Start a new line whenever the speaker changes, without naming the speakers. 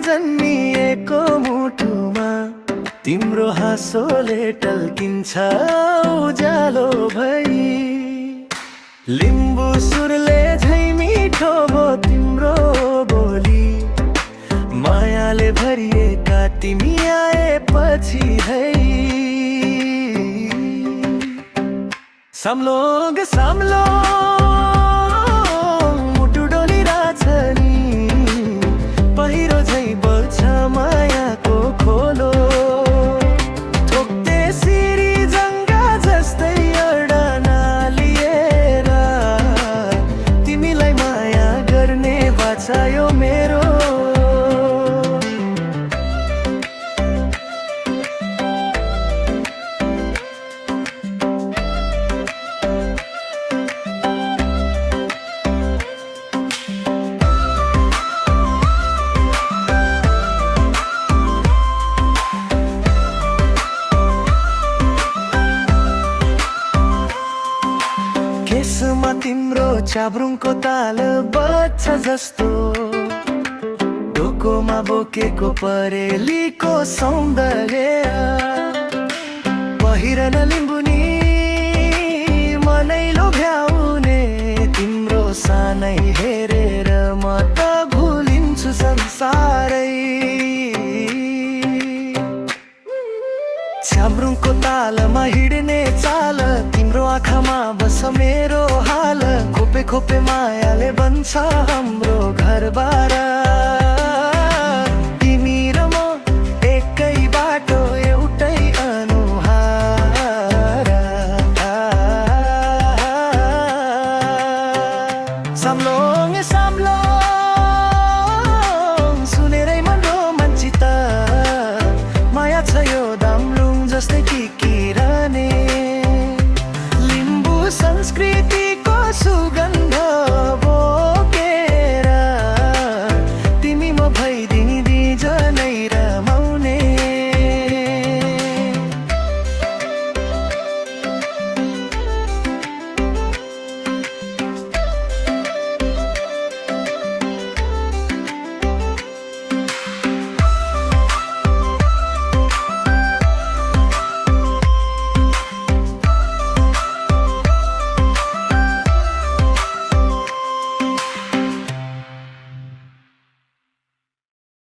जन्मिएको मुटुमा तिम्रो हाँसोले टल्किन्छ उज्यालो भई। लिम्बु सुरले झै मिठो भो तिम्रो बोली, मायाले भरिएका तिमी आएपछि है। साम्लोङ साम्लोङ मुटु डोलिरहेछ नि, पहिरो झै बग्छ मायाको खोलो। ठोक्ते सिरी जङ्गा जस्तै अडना लिएर तिमीलाई माया गर्ने बाचा यो मेरो। केसमा तिम्रो च्याब्रुङको ताल बज्छ जस्तो, डोकोमा बोकेको परेलीको सौन्दर्य। पहिरन लिम्बुनी मनै लोभ्याउने, तिम्रो सानै हेरेर म त भुलिन्छु संसारै। च्याब्रुङको तालमा हिँड्ने चाल, तिम्रो आँखामा बस मेरो हाल। खोपे खोपे मायाले बन्छ हाम्रो घरबार।